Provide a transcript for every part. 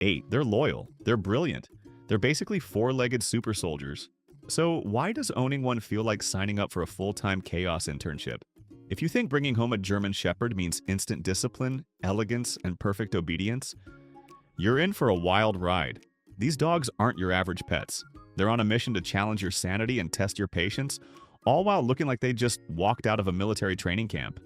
8. They're loyal. They're brilliant. They're basically four-legged super soldiers. So why does owning one feel like signing up for a full-time chaos internship? If you think bringing home a German Shepherd means instant discipline, elegance, and perfect obedience, you're in for a wild ride. These dogs aren't your average pets. They're on a mission to challenge your sanity and test your patience, all while looking like they just walked out of a military training camp.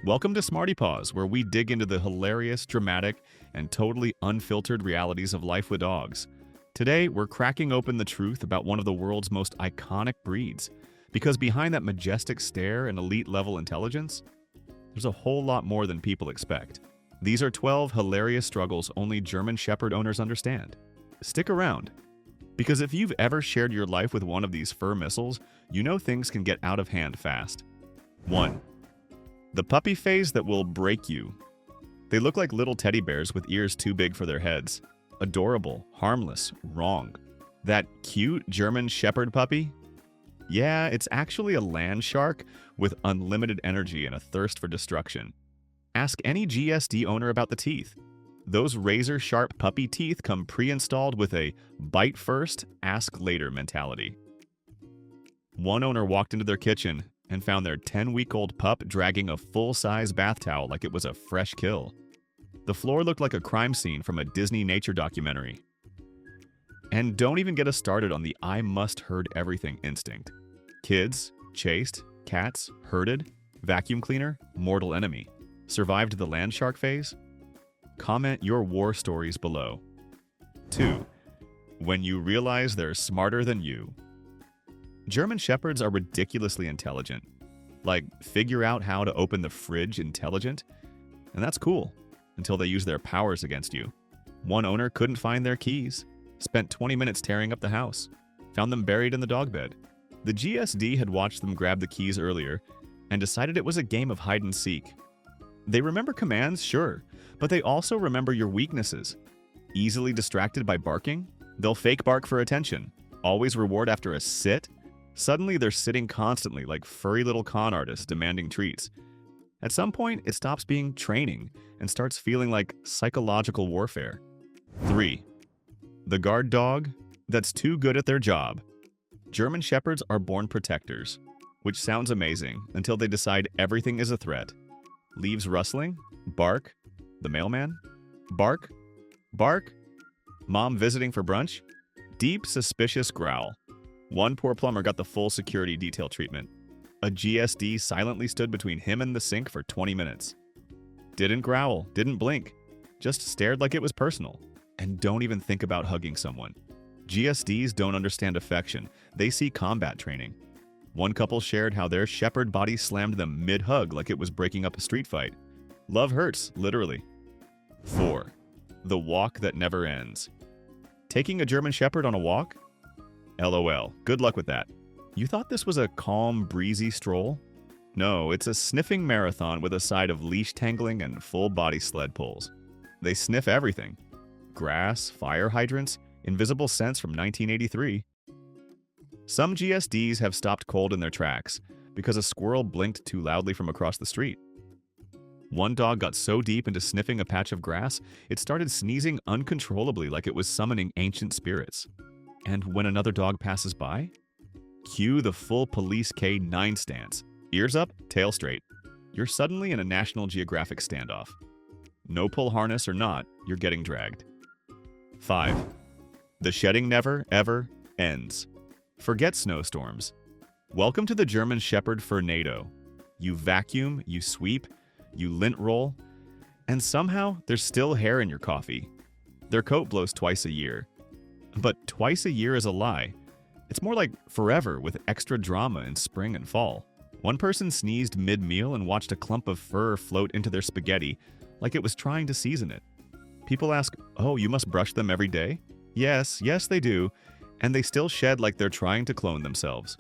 Welcome to Smarty Paws, where we dig into the hilarious, dramatic, and totally unfiltered realities of life with dogs. Today, we're cracking open the truth about one of the world's most iconic breeds. Because behind that majestic stare and elite-level intelligence, there's a whole lot more than people expect. These are 12 hilarious struggles only German Shepherd owners understand. Stick around, because if you've ever shared your life with one of these fur missiles, you know things can get out of hand fast. 1. The puppy phase that will break you. They look like little teddy bears with ears too big for their heads. Adorable, harmless, wrong. That cute German Shepherd puppy? Yeah, it's actually a land shark with unlimited energy and a thirst for destruction. Ask any GSD owner about the teeth. Those razor-sharp puppy teeth come pre-installed with a bite first, ask later mentality. One owner walked into their kitchen and found their 10-week-old pup dragging a full-size bath towel like it was a fresh kill. The floor looked like a crime scene from a Disney nature documentary. And don't even get us started on the I must herd everything instinct. Kids, chased, cats, herded, vacuum cleaner, mortal enemy. Survived the land shark phase? Comment your war stories below. 2. When you realize they're smarter than you. German Shepherds are ridiculously intelligent. Like, figure out how to open the fridge intelligent? And that's cool, until they use their powers against you. One owner couldn't find their keys. Spent 20 minutes tearing up the house. Found them buried in the dog bed. The GSD had watched them grab the keys earlier and decided it was a game of hide and seek. They remember commands, sure, but they also remember your weaknesses. Easily distracted by barking? They'll fake bark for attention. Always reward after a sit? Suddenly they're sitting constantly like furry little con artists demanding treats. At some point, it stops being training and starts feeling like psychological warfare. 3. The guard dog that's too good at their job. German Shepherds are born protectors, which sounds amazing until they decide everything is a threat. Leaves rustling? Bark? The mailman? Bark? Bark? Mom visiting for brunch? Deep, suspicious growl. One poor plumber got the full security detail treatment. A GSD silently stood between him and the sink for 20 minutes. Didn't growl, didn't blink, just stared like it was personal. And don't even think about hugging someone. GSDs don't understand affection, they see combat training. One couple shared how their shepherd body slammed them mid-hug like it was breaking up a street fight. Love hurts, literally. 4. The walk that never ends. Taking a German Shepherd on a walk? LOL, good luck with that. You thought this was a calm, breezy stroll? No, it's a sniffing marathon with a side of leash tangling and full-body sled pulls. They sniff everything. Grass, fire hydrants, invisible scents from 1983. Some GSDs have stopped cold in their tracks because a squirrel blinked too loudly from across the street. One dog got so deep into sniffing a patch of grass, it started sneezing uncontrollably like it was summoning ancient spirits. And when another dog passes by, cue the full police K9 stance. Ears up, tail straight. You're suddenly in a National Geographic standoff. No pull harness or not, you're getting dragged. 5. The shedding never, ever ends. Forget snowstorms. Welcome to the German Shepherd Furnado. You vacuum, you sweep, you lint roll, and somehow there's still hair in your coffee. Their coat blows twice a year. But twice a year is a lie. It's more like forever with extra drama in spring and fall. One person sneezed mid-meal and watched a clump of fur float into their spaghetti like it was trying to season it. People ask, oh, you must brush them every day? Yes, they do, and they still shed like they're trying to clone themselves.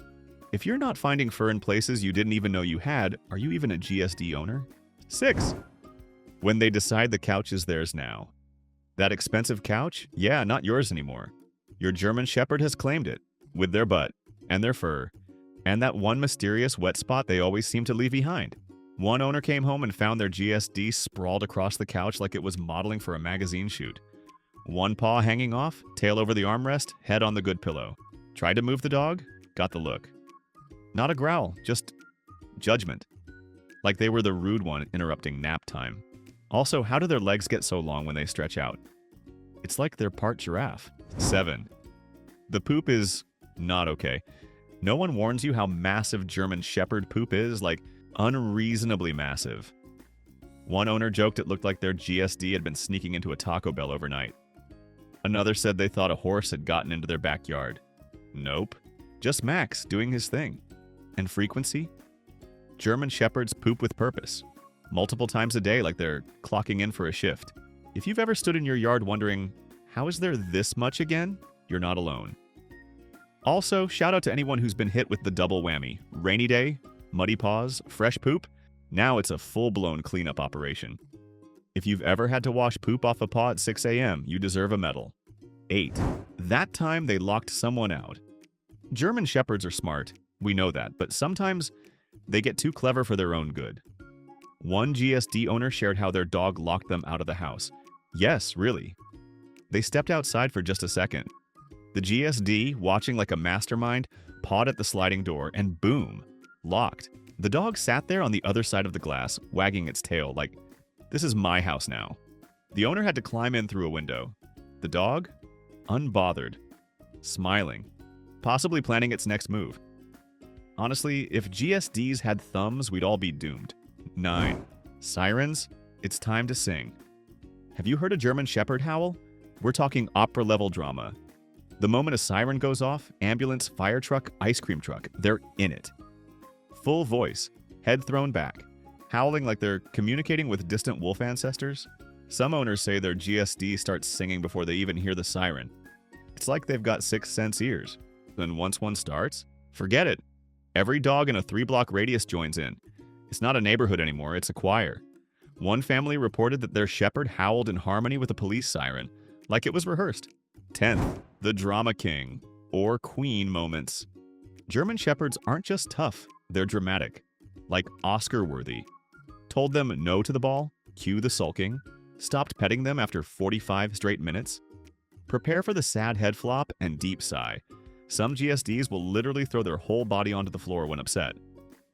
If you're not finding fur in places you didn't even know you had, are you even a GSD owner? 6. When they decide the couch is theirs now. That expensive couch? Yeah, not yours anymore. Your German Shepherd has claimed it, with their butt, and their fur, and that one mysterious wet spot they always seem to leave behind. One owner came home and found their GSD sprawled across the couch like it was modeling for a magazine shoot. One paw hanging off, tail over the armrest, head on the good pillow. Tried to move the dog, got the look. Not a growl, just judgment. Like they were the rude one interrupting nap time. Also, how do their legs get so long when they stretch out? It's like they're part giraffe. 7. The poop is not okay. No one warns you how massive German Shepherd poop is, like unreasonably massive. One owner joked it looked like their GSD had been sneaking into a Taco Bell overnight. Another said they thought a horse had gotten into their backyard. Nope. Just Max doing his thing. And frequency? German Shepherds poop with purpose. Multiple times a day like they're clocking in for a shift. If you've ever stood in your yard wondering, how is there this much again? You're not alone. Also, shout out to anyone who's been hit with the double whammy. Rainy day, muddy paws, fresh poop. Now it's a full-blown cleanup operation. If you've ever had to wash poop off a paw at 6 a.m., you deserve a medal. 8. That time they locked someone out. German Shepherds are smart, we know that, but sometimes they get too clever for their own good. One GSD owner shared how their dog locked them out of the house. Yes, really. They stepped outside for just a second. The GSD, watching like a mastermind, pawed at the sliding door and boom, locked. The dog sat there on the other side of the glass, wagging its tail like, this is my house now. The owner had to climb in through a window. The dog? Unbothered. Smiling. Possibly planning its next move. Honestly, if GSDs had thumbs, we'd all be doomed. 9. Sirens, it's time to sing. Have you heard a German Shepherd howl? We're talking opera-level drama. The moment a siren goes off, ambulance, fire truck, ice cream truck, they're in it. Full voice, head thrown back, howling like they're communicating with distant wolf ancestors. Some owners say their GSD starts singing before they even hear the siren. It's like they've got sixth sense ears. Then once one starts, forget it. Every dog in a 3-block radius joins in. It's not a neighborhood anymore, it's a choir. One family reported that their shepherd howled in harmony with a police siren, like it was rehearsed. 10th, the drama king, or queen moments. German Shepherds aren't just tough, they're dramatic. Like Oscar-worthy. Told them no to the ball, cue the sulking, stopped petting them after 45 straight minutes. Prepare for the sad head flop and deep sigh. Some GSDs will literally throw their whole body onto the floor when upset.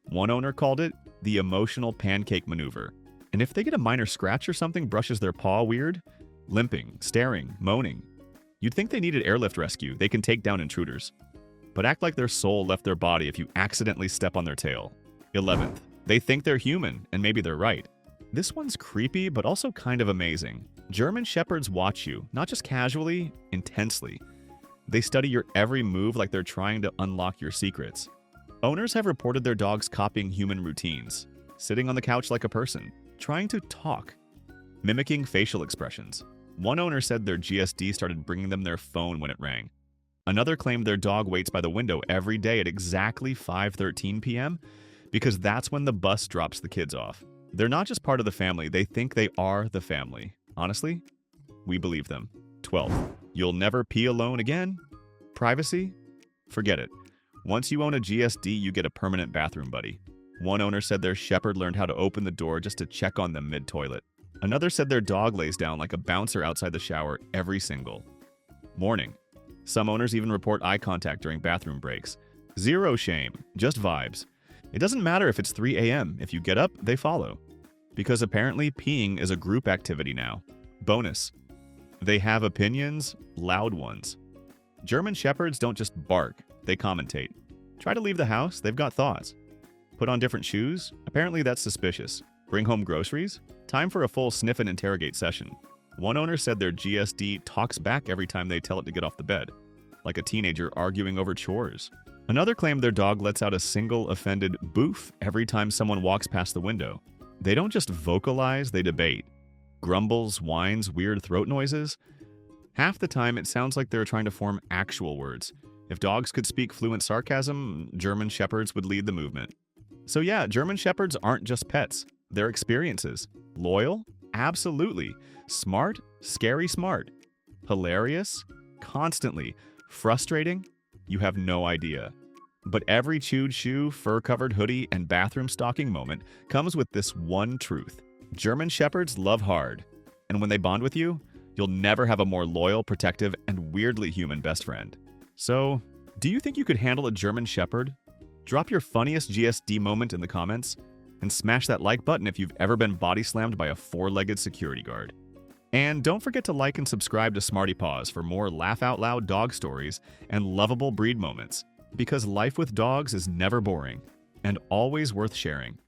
One owner called it the emotional pancake maneuver. And if they get a minor scratch or something brushes their paw weird, limping, staring, moaning, you'd think they needed airlift rescue. They can take down intruders. But act like their soul left their body if you accidentally step on their tail. 11th, they think they're human, and maybe they're right. This one's creepy, but also kind of amazing. German Shepherds watch you, not just casually, intensely. They study your every move like they're trying to unlock your secrets. Owners have reported their dogs copying human routines, sitting on the couch like a person, trying to talk, mimicking facial expressions. One owner said their GSD started bringing them their phone when it rang. Another claimed their dog waits by the window every day at exactly 5:13 p.m. because that's when the bus drops the kids off. They're not just part of the family, they think they are the family. Honestly, we believe them. 12th, you'll never pee alone again? Privacy? Forget it. Once you own a GSD, you get a permanent bathroom buddy. One owner said their shepherd learned how to open the door just to check on them mid-toilet. Another said their dog lays down like a bouncer outside the shower every single morning. Some owners even report eye contact during bathroom breaks. Zero shame, just vibes. It doesn't matter if it's 3 a.m. If you get up, they follow. Because apparently peeing is a group activity now. Bonus. They have opinions, loud ones. German Shepherds don't just bark, they commentate. Try to leave the house, they've got thoughts. Put on different shoes? Apparently that's suspicious. Bring home groceries? Time for a full sniff and interrogate session. One owner said their GSD talks back every time they tell it to get off the bed, like a teenager arguing over chores. Another claimed their dog lets out a single offended boof every time someone walks past the window. They don't just vocalize, they debate. Grumbles, whines, weird throat noises. Half the time, it sounds like they're trying to form actual words. If dogs could speak fluent sarcasm, German Shepherds would lead the movement. So yeah, German Shepherds aren't just pets. They're experiences. Loyal? Absolutely. Smart? Scary smart. Hilarious? Constantly. Frustrating? You have no idea. But every chewed shoe, fur-covered hoodie, and bathroom stocking moment comes with this one truth. German Shepherds love hard. And when they bond with you, You'll never have a more loyal, protective, and weirdly human best friend. So, do you think you could handle a German Shepherd? Drop your funniest GSD moment in the comments, and smash that like button if you've ever been body slammed by a four-legged security guard. And don't forget to like and subscribe to Smarty Paws for more laugh-out-loud dog stories and lovable breed moments, because life with dogs is never boring and always worth sharing.